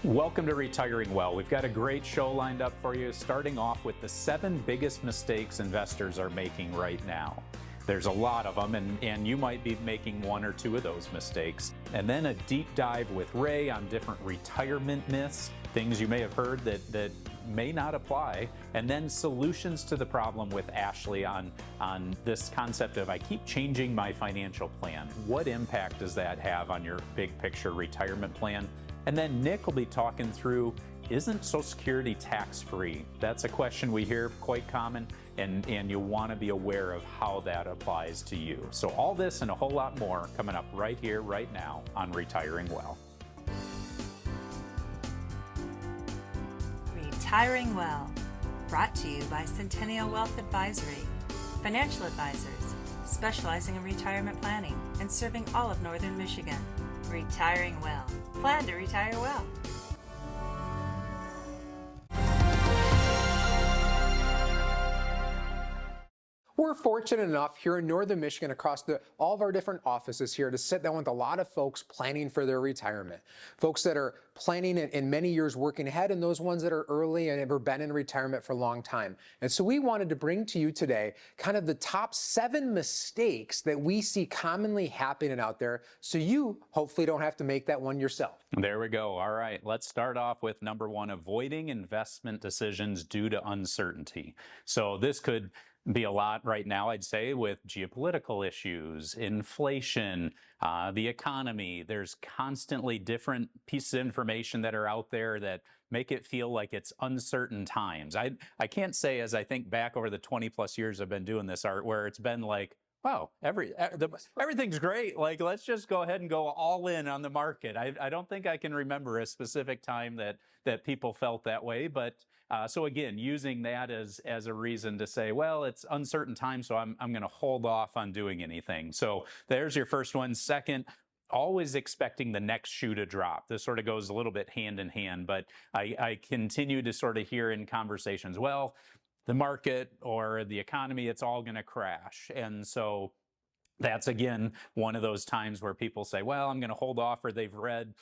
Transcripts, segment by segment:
Welcome to Retiring Well. We've got a great show lined up for you, starting off with the 7 biggest mistakes investors are making right now. There's a lot of them, and you might be making 1 or 2 of those mistakes. And then a deep dive with Ray on different retirement myths, things you may have heard that may not apply, and then solutions to the problem with Ashley on this concept of I keep changing my financial plan. What impact does that have on your big picture retirement plan? And then Nick will be talking through, isn't Social Security tax-free? That's a question we hear quite common, and you want to be aware of how that applies to you. So all this and a whole lot more coming up right here, right now on Retiring Well. Retiring Well, brought to you by Centennial Wealth Advisory, financial advisors specializing in retirement planning and serving all of Northern Michigan. Retiring Well. Plan to retire well. We're fortunate enough here in Northern Michigan across all of our different offices here to sit down with a lot of folks planning for their retirement. Folks that are planning in many years working ahead, and those ones that are early and have been in retirement for a long time. And so we wanted to bring to you today kind of the top 7 mistakes that we see commonly happening out there, so you hopefully don't have to make that one yourself. There we go. All right, let's start off with number 1, avoiding investment decisions due to uncertainty. So this could be a lot right now, I'd say, with geopolitical issues, inflation, the economy. There's constantly different pieces of information that are out there that make it feel like it's uncertain times. I can't say, as I think back over the 20 plus years I've been doing this art, where it's been like, wow, everything's great. Like, let's just go ahead and go all in on the market. I don't think I can remember a specific time that people felt that way. But so again, using that as a reason to say, well, it's uncertain times, so I'm going to hold off on doing anything. So there's your first one. Second, always expecting the next shoe to drop. This sort of goes a little bit hand in hand, but I continue to sort of hear in conversations, well, the market or the economy, it's all going to crash. And so that's, again, one of those times where people say, well, I'm going to hold off, or they've read,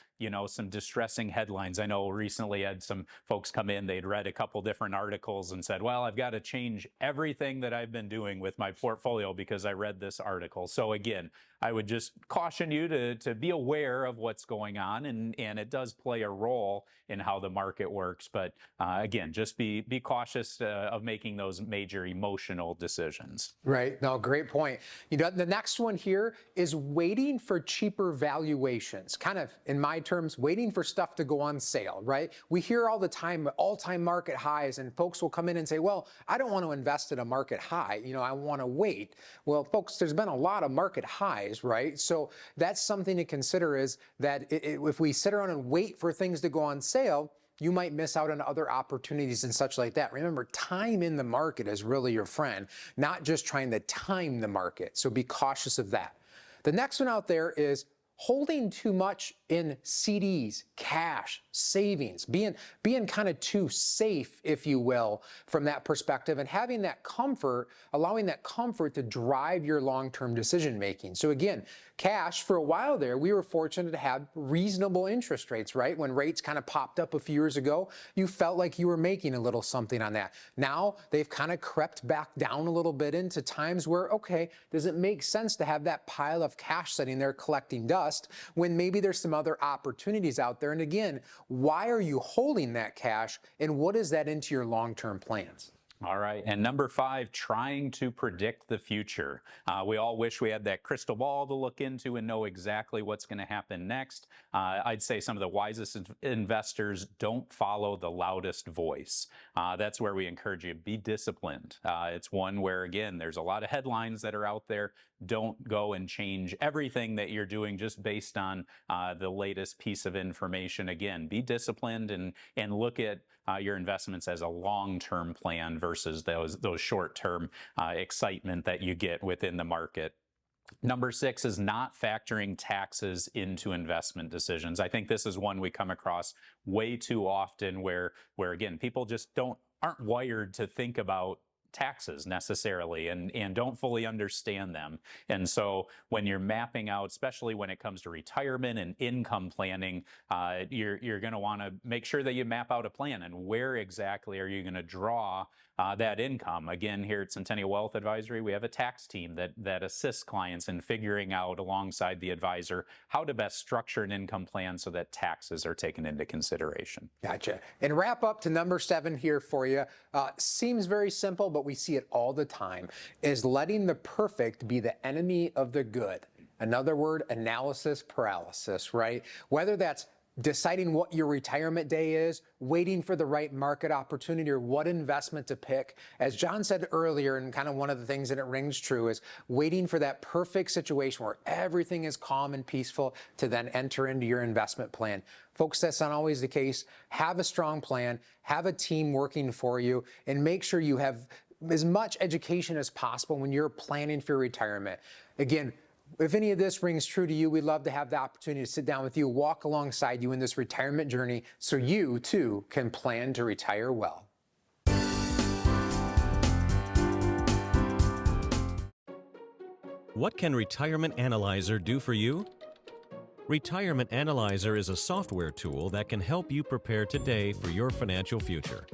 some distressing headlines. I know recently I had some folks come in, they'd read a couple different articles and said, well, I've got to change everything that I've been doing with my portfolio because I read this article. So again, I would just caution you to be aware of what's going on, and it does play a role in how the market works. But again, just be cautious of making those major emotional decisions. Right. No, great point. The next one here is waiting for cheaper valuations. Kind of, in my terms, waiting for stuff to go on sale, right? We hear all the time all-time market highs, and folks will come in and say, well, I don't want to invest at a market high. I want to wait. Well, folks, there's been a lot of market highs, right? So that's something to consider, is that if we sit around and wait for things to go on sale, you might miss out on other opportunities and such like that. Remember, time in the market is really your friend, not just trying to time the market. So be cautious of that. The next one out there is holding too much in CDs, cash, savings, being kind of too safe, if you will, from that perspective, and having that comfort, allowing that comfort to drive your long-term decision making. So again, cash, for a while there, we were fortunate to have reasonable interest rates, right? When rates kind of popped up a few years ago, you felt like you were making a little something on that. Now they've kind of crept back down a little bit into times where, okay, does it make sense to have that pile of cash sitting there collecting dust when maybe there's some other opportunities out there? And again, why are you holding that cash, and what is that into your long-term plans? All right. And number 5, trying to predict the future. We all wish we had that crystal ball to look into and know exactly what's going to happen next. I'd say some of the wisest investors don't follow the loudest voice. That's where we encourage you, be disciplined. It's one where, again, there's a lot of headlines that are out there. Don't go and change everything that you're doing just based on the latest piece of information. Again, be disciplined and look at your investments as a long-term plan versus those short-term excitement that you get within the market. Number 6 is not factoring taxes into investment decisions. I think this is one we come across way too often where again, people just aren't wired to think about taxes necessarily and don't fully understand them. And so when you're mapping out, especially when it comes to retirement and income planning, you're going to want to make sure that you map out a plan and where exactly are you going to draw that income. Again, here at Centennial Wealth Advisory, we have a tax team that assists clients in figuring out alongside the advisor how to best structure an income plan so that taxes are taken into consideration. Gotcha. And wrap up to number 7 here for you. Seems very simple, but we see it all the time, is letting the perfect be the enemy of the good. Another word, analysis paralysis, right? Whether that's deciding what your retirement day is, waiting for the right market opportunity or what investment to pick. As John said earlier, and kind of one of the things that it rings true is waiting for that perfect situation where everything is calm and peaceful to then enter into your investment plan. Folks, that's not always the case. Have a strong plan, have a team working for you, and make sure you have as much education as possible when you're planning for retirement. Again, if any of this rings true to you, we'd love to have the opportunity to sit down with you, walk alongside you in this retirement journey so you too can plan to retire well. What can Retirement Analyzer do for you? Retirement Analyzer is a software tool that can help you prepare today for your financial future.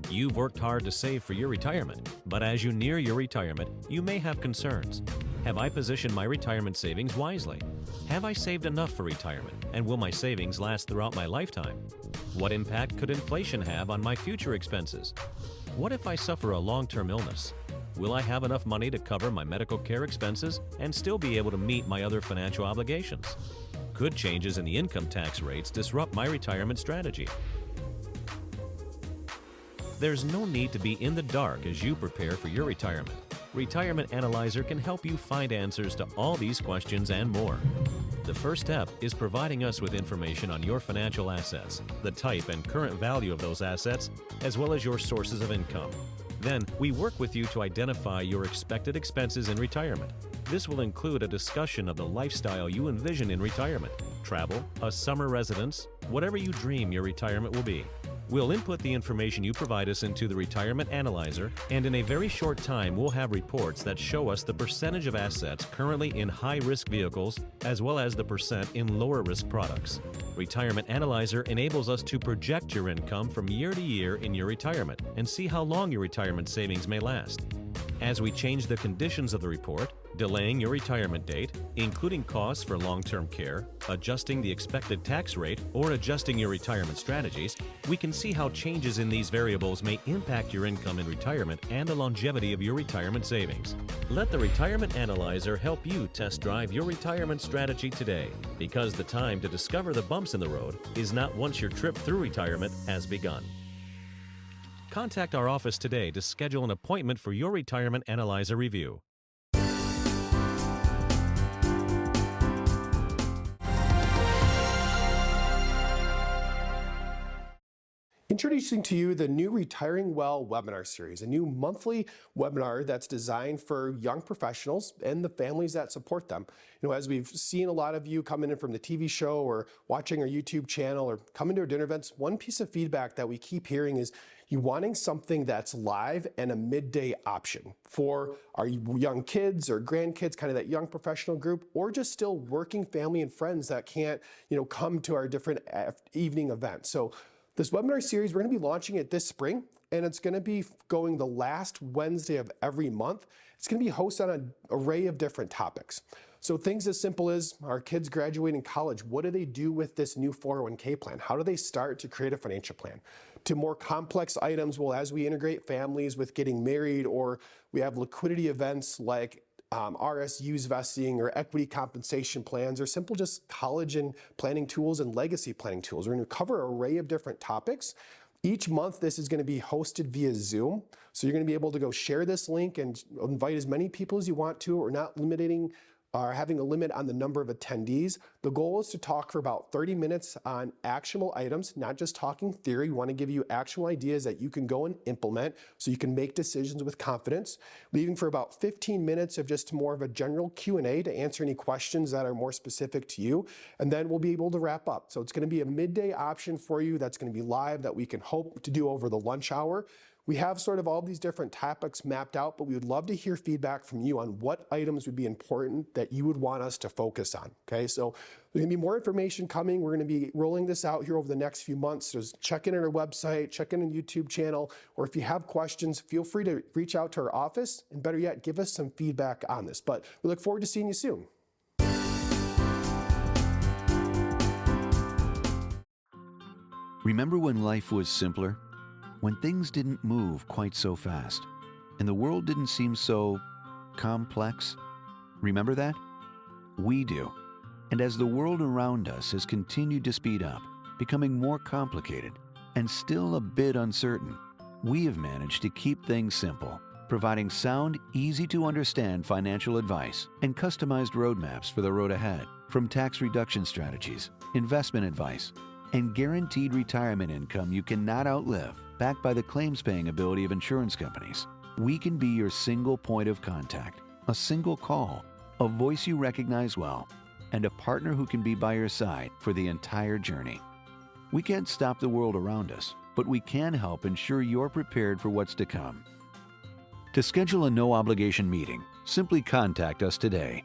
You've worked hard to save for your retirement, but as you near your retirement, you may have concerns. Have I positioned my retirement savings wisely? Have I saved enough for retirement, and will my savings last throughout my lifetime? What impact could inflation have on my future expenses? What if I suffer a long-term illness? Will I have enough money to cover my medical care expenses and still be able to meet my other financial obligations? Could changes in the income tax rates disrupt my retirement strategy? There's no need to be in the dark as you prepare for your retirement. Retirement Analyzer can help you find answers to all these questions and more. The first step is providing us with information on your financial assets, the type and current value of those assets, as well as your sources of income. Then, we work with you to identify your expected expenses in retirement. This will include a discussion of the lifestyle you envision in retirement, travel, a summer residence, whatever you dream your retirement will be. We'll input the information you provide us into the Retirement Analyzer, and in a very short time, we'll have reports that show us the percentage of assets currently in high-risk vehicles, as well as the percent in lower-risk products. Retirement Analyzer enables us to project your income from year to year in your retirement and see how long your retirement savings may last. As we change the conditions of the report, delaying your retirement date, including costs for long-term care, adjusting the expected tax rate, or adjusting your retirement strategies, we can see how changes in these variables may impact your income in retirement and the longevity of your retirement savings. Let the Retirement Analyzer help you test drive your retirement strategy today, because the time to discover the bumps in the road is not once your trip through retirement has begun. Contact our office today to schedule an appointment for your Retirement Analyzer review. Introducing to you the new Retiring Well webinar series, a new monthly webinar that's designed for young professionals and the families that support them. You know, as we've seen a lot of you coming in from the TV show or watching our YouTube channel or coming to our dinner events, one piece of feedback that we keep hearing is you wanting something that's live and a midday option for our young kids or grandkids, kind of that young professional group, or just still working family and friends that can't, come to our different evening events. So this webinar series, we're going to be launching it this spring, and it's going to be going the last Wednesday of every month. It's going to be hosted on an array of different topics. So things as simple as our kids graduating college, what do they do with this new 401k plan? How do they start to create a financial plan? To more complex items, well, as we integrate families with getting married, or we have liquidity events like RSUs vesting or equity compensation plans, or simple just college and planning tools and legacy planning tools. We're going to cover an array of different topics. Each month, this is going to be hosted via Zoom. So you're going to be able to go share this link and invite as many people as you want to. We're not limiting or having a limit on the number of attendees. The goal is to talk for about 30 minutes on actionable items, not just talking theory. We want to give you actionable ideas that you can go and implement so you can make decisions with confidence, leaving for about 15 minutes of just more of a general Q&A to answer any questions that are more specific to you, and then we'll be able to wrap up. So it's going to be a midday option for you that's going to be live that we can hope to do over the lunch hour. We have sort of all these different topics mapped out, but we would love to hear feedback from you on what items would be important that you would want us to focus on, okay? So there's gonna be more information coming. We're gonna be rolling this out here over the next few months. So just check in on our website, check in on YouTube channel, or if you have questions, feel free to reach out to our office, and better yet, give us some feedback on this. But we look forward to seeing you soon. Remember when life was simpler? When things didn't move quite so fast, and the world didn't seem so complex? Remember that? We do. And as the world around us has continued to speed up, becoming more complicated, and still a bit uncertain, we have managed to keep things simple, providing sound, easy-to-understand financial advice and customized roadmaps for the road ahead, from tax reduction strategies, investment advice, and guaranteed retirement income you cannot outlive, backed by the claims-paying ability of insurance companies. We can be your single point of contact, a single call, a voice you recognize well, and a partner who can be by your side for the entire journey. We can't stop the world around us, but we can help ensure you're prepared for what's to come. To schedule a no-obligation meeting, simply contact us today.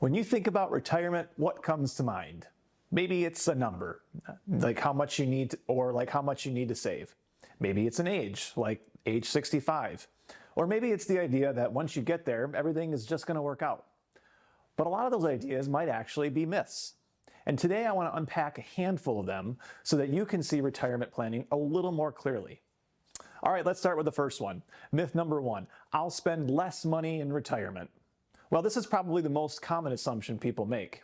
When you think about retirement, what comes to mind? Maybe it's a number, like how much you need, or like how much you need to save. Maybe it's an age, like age 65. Or maybe it's the idea that once you get there, everything is just going to work out. But a lot of those ideas might actually be myths. And today I want to unpack a handful of them so that you can see retirement planning a little more clearly. All right, let's start with the first one. Myth number one, I'll spend less money in retirement. Well, this is probably the most common assumption people make.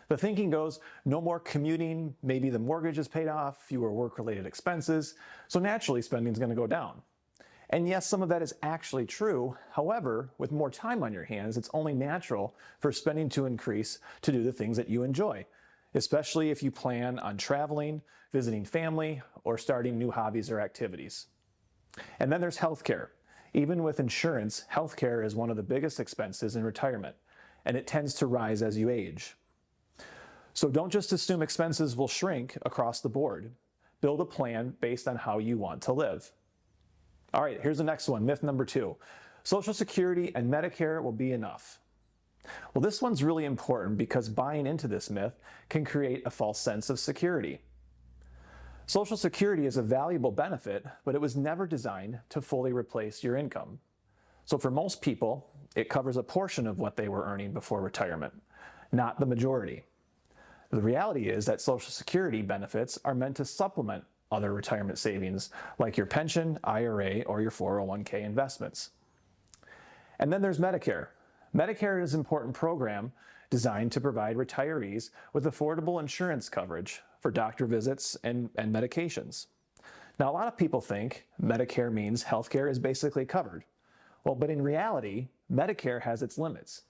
The thinking goes, no more commuting, maybe the mortgage is paid off, fewer work-related expenses, so naturally spending is going to go down. And yes, some of that is actually true. However, with more time on your hands, it's only natural for spending to increase to do the things that you enjoy, especially if you plan on traveling, visiting family, or starting new hobbies or activities. And then there's healthcare. Even with insurance, healthcare is one of the biggest expenses in retirement, and it tends to rise as you age. So don't just assume expenses will shrink across the board. Build a plan based on how you want to live. All right, here's the next one, myth number two. Social Security and Medicare will be enough. Well, this one's really important because buying into this myth can create a false sense of security. Social Security is a valuable benefit, but it was never designed to fully replace your income. So for most people, it covers a portion of what they were earning before retirement, not the majority. The reality is that Social Security benefits are meant to supplement other retirement savings like your pension, IRA, or your 401k investments. And then there's Medicare. Medicare is an important program designed to provide retirees with affordable insurance coverage for doctor visits and medications. Now, a lot of people think Medicare means healthcare is basically covered. Well, but in reality, Medicare has its limits,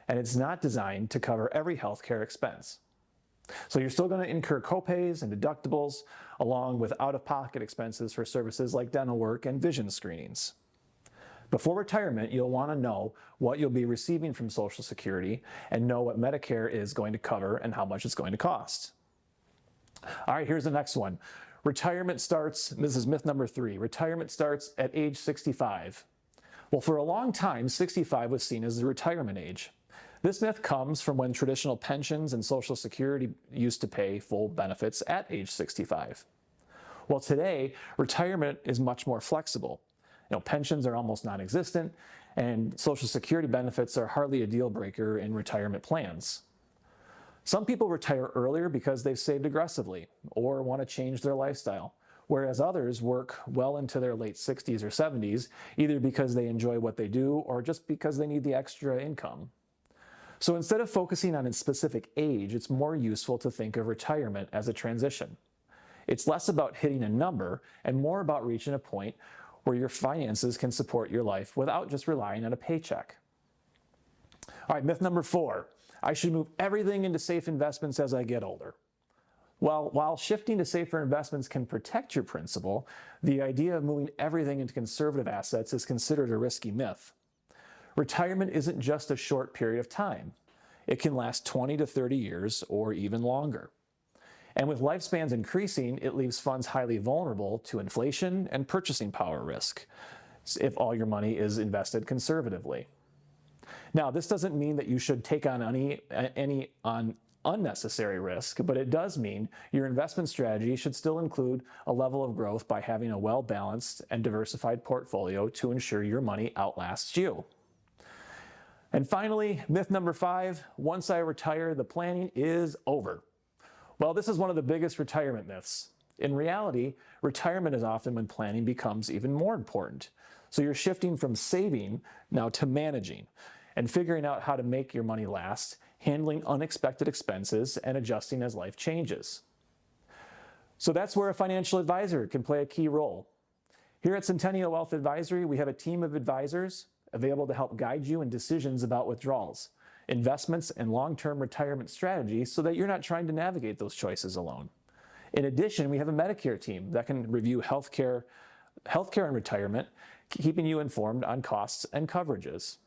and it's not designed to cover every healthcare expense. So you're still going to incur copays and deductibles, along with out-of-pocket expenses for services like dental work and vision screenings. Before retirement, you'll want to know what you'll be receiving from Social Security and know what Medicare is going to cover and how much it's going to cost. All right, here's the next one. Retirement starts, this is myth number three, retirement starts at age 65. Well, for a long time, 65 was seen as the retirement age. This myth comes from when traditional pensions and Social Security used to pay full benefits at age 65. Well, today, retirement is much more flexible. Pensions are almost non-existent, and Social Security benefits are hardly a deal breaker in retirement plans. Some people retire earlier because they've saved aggressively or want to change their lifestyle, whereas others work well into their late 60s or 70s, either because they enjoy what they do or just because they need the extra income. So instead of focusing on a specific age, it's more useful to think of retirement as a transition. It's less about hitting a number and more about reaching a point where your finances can support your life without just relying on a paycheck. All right, myth number 4, I should move everything into safe investments as I get older. Well, while shifting to safer investments can protect your principal, the idea of moving everything into conservative assets is considered a risky myth. Retirement isn't just a short period of time. It can last 20 to 30 years or even longer. And with lifespans increasing, it leaves funds highly vulnerable to inflation and purchasing power risk if all your money is invested conservatively. Now, this doesn't mean that you should take on any unnecessary risk, but it does mean your investment strategy should still include a level of growth by having a well-balanced and diversified portfolio to ensure your money outlasts you. And finally, myth number 5, once I retire, the planning is over. Well, this is one of the biggest retirement myths. In reality, retirement is often when planning becomes even more important. So you're shifting from saving now to managing and figuring out how to make your money last, handling unexpected expenses, and adjusting as life changes. So that's where a financial advisor can play a key role. Here at Centennial Wealth Advisory, we have a team of advisors available to help guide you in decisions about withdrawals, investments, and long-term retirement strategies so that you're not trying to navigate those choices alone. In addition, we have a Medicare team that can review healthcare and retirement, keeping you informed on costs and coverages.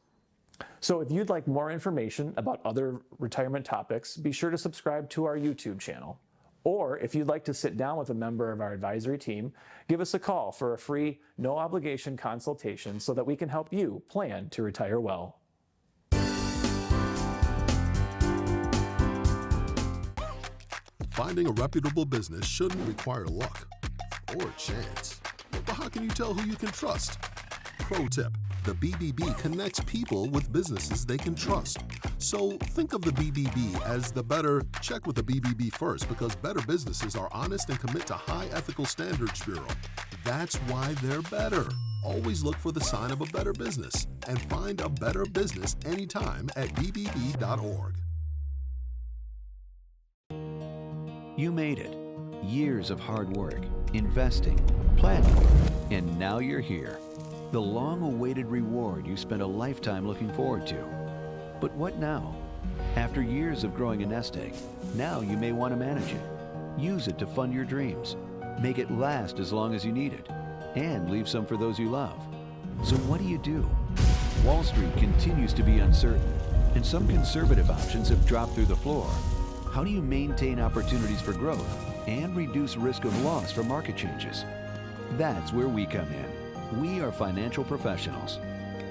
So if you'd like more information about other retirement topics, be sure to subscribe to our YouTube channel. Or if you'd like to sit down with a member of our advisory team, give us a call for a free, no-obligation consultation so that we can help you plan to retire well. Finding a reputable business shouldn't require luck or chance. But how can you tell who you can trust? Pro tip, the BBB connects people with businesses they can trust. So think of the BBB as the better, check with the BBB first, because better businesses are honest and commit to high ethical standards bureau. That's why they're better. Always look for the sign of a better business and find a better business anytime at bbb.org. You made it. Years of hard work, investing, planning, and now you're here. The long-awaited reward you spent a lifetime looking forward to. But what now? After years of growing a nest egg, now you may want to manage it. Use it to fund your dreams. Make it last as long as you need it. And leave some for those you love. So what do? Wall Street continues to be uncertain, and some conservative options have dropped through the floor. How do you maintain opportunities for growth and reduce risk of loss from market changes? That's where we come in. We are financial professionals.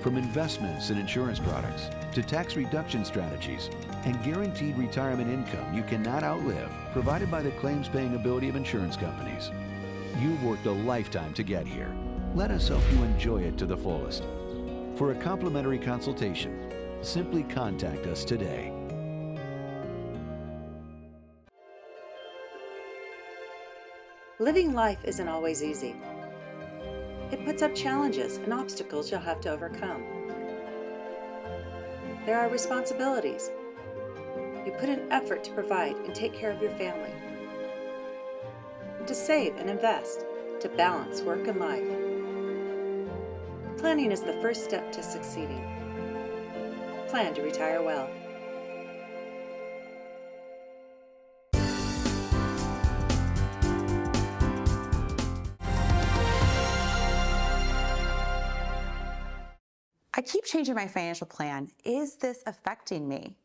From investments and insurance products to tax reduction strategies and guaranteed retirement income you cannot outlive, provided by the claims-paying ability of insurance companies. You've worked a lifetime to get here. Let us help you enjoy it to the fullest. For a complimentary consultation, simply contact us today. Living life isn't always easy. It puts up challenges and obstacles you'll have to overcome. There are responsibilities. You put in effort to provide and take care of your family, and to save and invest, to balance work and life. Planning is the first step to succeeding. Plan to retire well. I keep changing my financial plan. Is this affecting me?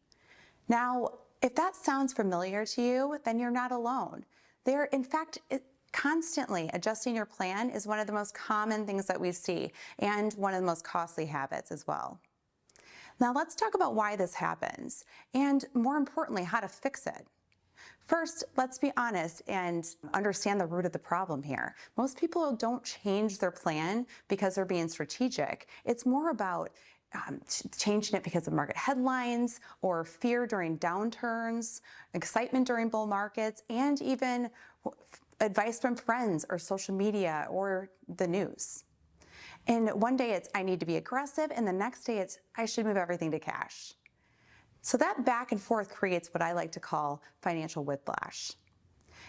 Now, if that sounds familiar to you, then you're not alone. In fact, constantly adjusting your plan is one of the most common things that we see and one of the most costly habits as well. Now let's talk about why this happens and, more importantly, how to fix it. First, let's be honest and understand the root of the problem here. Most people don't change their plan because they're being strategic. It's more about changing it because of market headlines or fear during downturns, excitement during bull markets, and even advice from friends or social media or the news. And one day it's, I need to be aggressive, and the next day it's, I should move everything to cash. So that back and forth creates what I like to call financial whiplash.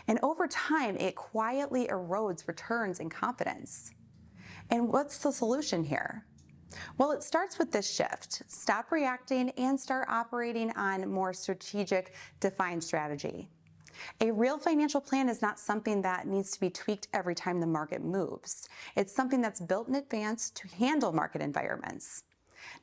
And over time, it quietly erodes returns and confidence. And what's the solution here? Well, it starts with this shift. Stop reacting and start operating on more strategic, defined strategy. A real financial plan is not something that needs to be tweaked every time the market moves. It's something that's built in advance to handle market environments.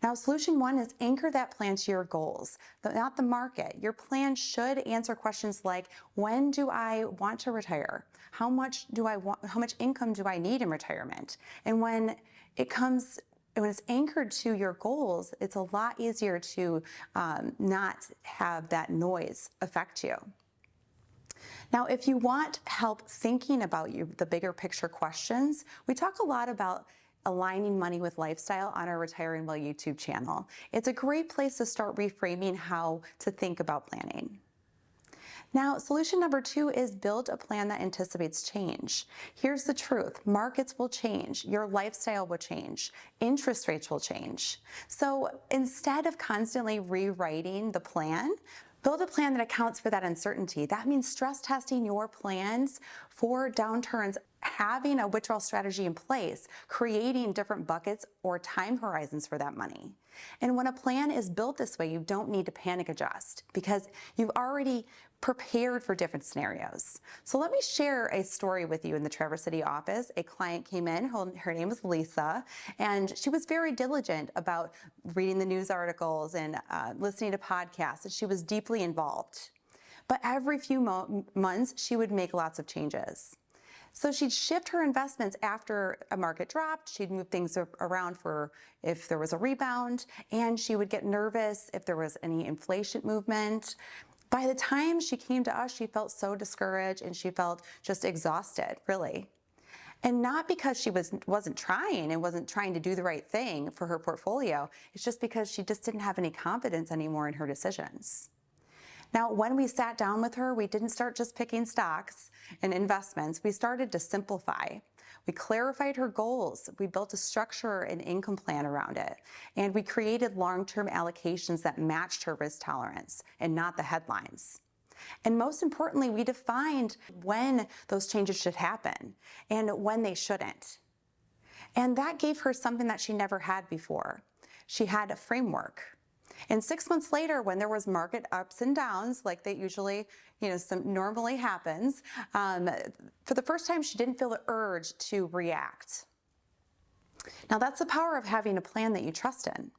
Now, solution one is anchor that plan to your goals, but not the market. Your plan should answer questions like, when do I want to retire? How much income do I need in retirement? And when it's anchored to your goals, it's a lot easier to not have that noise affect you. Now, if you want help thinking about the bigger picture questions, we talk a lot about aligning money with lifestyle on our Retiring Well YouTube channel. It's a great place to start reframing how to think about planning. Now, solution number two is build a plan that anticipates change. Here's the truth. Markets will change. Your lifestyle will change. Interest rates will change. So instead of constantly rewriting the plan, build a plan that accounts for that uncertainty. That means stress testing your plans for downturns, having a withdrawal strategy in place, creating different buckets or time horizons for that money. And when a plan is built this way, you don't need to panic adjust because you've already prepared for different scenarios. So let me share a story with you in the Traverse City office. A client came in, her name was Lisa, and she was very diligent about reading the news articles and listening to podcasts, and she was deeply involved. But every few months, she would make lots of changes. So she'd shift her investments after a market dropped, she'd move things around for if there was a rebound, and she would get nervous if there was any inflation movement. By the time she came to us, she felt so discouraged and she felt just exhausted, really. And not because she wasn't trying and wasn't trying to do the right thing for her portfolio, it's just because she just didn't have any confidence anymore in her decisions. Now, when we sat down with her, we didn't start just picking stocks and investments. We started to simplify. We clarified her goals. We built a structure and income plan around it. And we created long-term allocations that matched her risk tolerance and not the headlines. And most importantly, we defined when those changes should happen and when they shouldn't. And that gave her something that she never had before. She had a framework. And 6 months later, when there was market ups and downs, like they usually, normally happens, for the first time, she didn't feel the urge to react. Now, that's the power of having a plan that you trust in.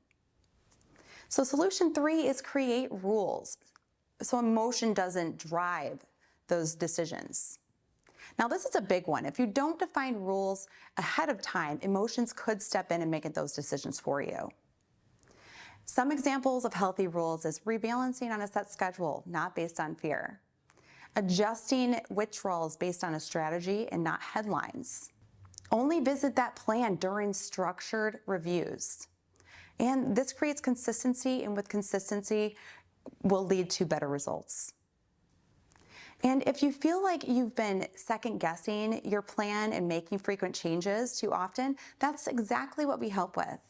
So solution three is create rules, so emotion doesn't drive those decisions. Now, this is a big one. If you don't define rules ahead of time, emotions could step in and make those decisions for you. Some examples of healthy rules is rebalancing on a set schedule, not based on fear. Adjusting withdrawals based on a strategy and not headlines. Only visit that plan during structured reviews. And this creates consistency, and with consistency will lead to better results. And if you feel like you've been second guessing your plan and making frequent changes too often, that's exactly what we help with.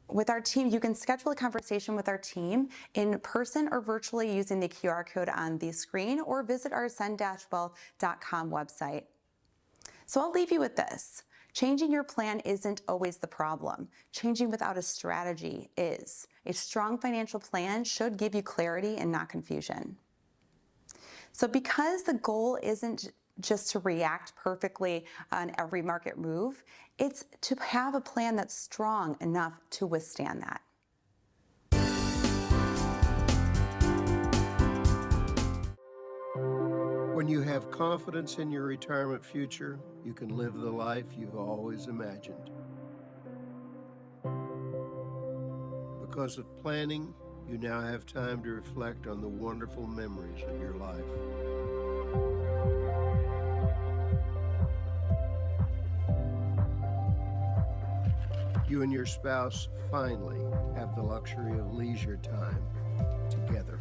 With our team, you can schedule a conversation with our team in person or virtually using the QR code on the screen, or visit our cen-wealth.com website. So I'll leave you with this. Changing your plan isn't always the problem. Changing without a strategy is. A strong financial plan should give you clarity and not confusion. So because the goal isn't just to react perfectly on every market move, it's to have a plan that's strong enough to withstand that. When you have confidence in your retirement future, you can live the life you've always imagined. Because of planning, you now have time to reflect on the wonderful memories of your life. You and your spouse finally have the luxury of leisure time together.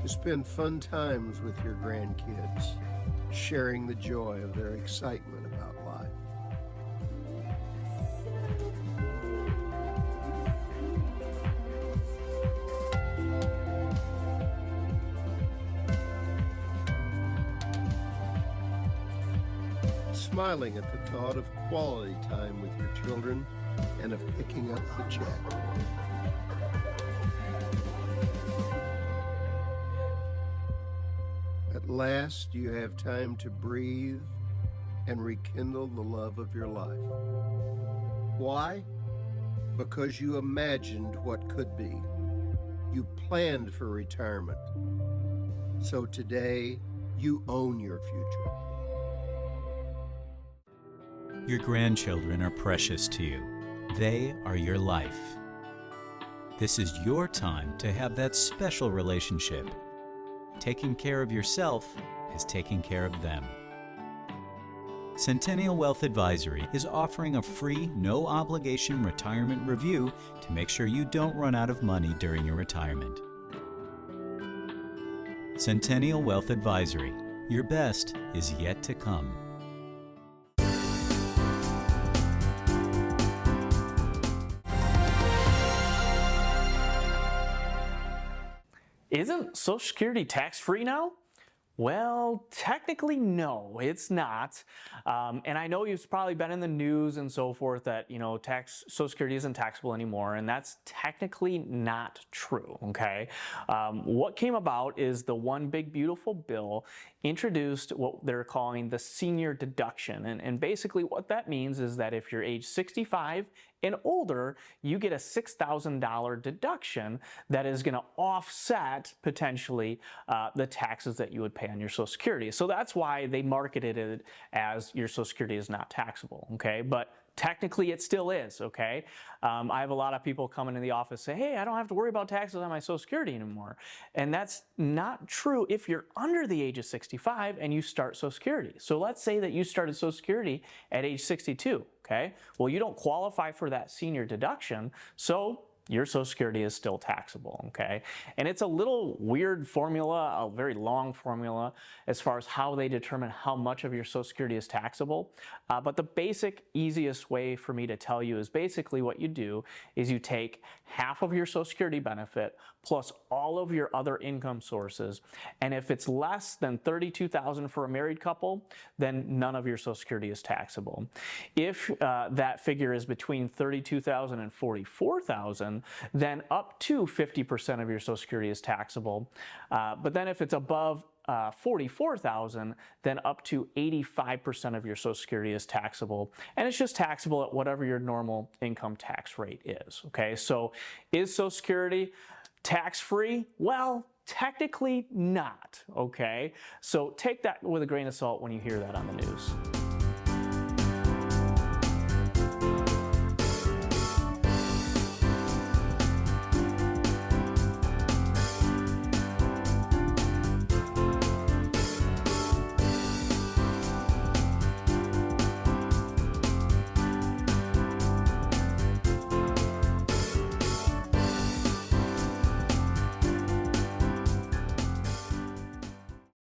To spend fun times with your grandkids, sharing the joy of their excitement about life. smiling at the thought of quality time with your children and of picking up the check. At last, you have time to breathe and rekindle the love of your life. Why? Because you imagined what could be. You planned for retirement. So today, you own your future. Your grandchildren are precious to you. They are your life. This is your time to have that special relationship. Taking care of yourself is taking care of them. Centennial Wealth Advisory is offering a free, no-obligation retirement review to make sure you don't run out of money during your retirement. Centennial Wealth Advisory. Your best is yet to come. Isn't Social Security tax-free now? Well, technically, no, it's not. And I know you've probably been in the news and so forth that, Social Security isn't taxable anymore, and that's technically not true, okay? What came about is the One Big Beautiful Bill introduced what they're calling the senior deduction. And basically what that means is that if you're age 65 and older, you get a $6,000 deduction that is going to offset potentially the taxes that you would pay on your Social Security. So that's why they marketed it as your Social Security is not taxable, okay? But technically it still is, okay? I have a lot of people come into the office say, hey, I don't have to worry about taxes on my Social Security anymore. And that's not true if you're under the age of 65 and you start Social Security. So let's say that you started Social Security at age 62, okay? Well, you don't qualify for that senior deduction, so your Social Security is still taxable, okay? And it's a little weird formula, a very long formula, as far as how they determine how much of your Social Security is taxable. But the basic, easiest way for me to tell you is basically what you do is you take half of your Social Security benefit plus all of your other income sources. And if it's less than $32,000 for a married couple, then none of your Social Security is taxable. If that figure is between $32,000 and $44,000, then up to 50% of your Social Security is taxable. But then if it's above $44,000, then up to 85% of your Social Security is taxable. And it's just taxable at whatever your normal income tax rate is, okay? So is Social Security tax-free? Well, technically not, okay? So take that with a grain of salt when you hear that on the news.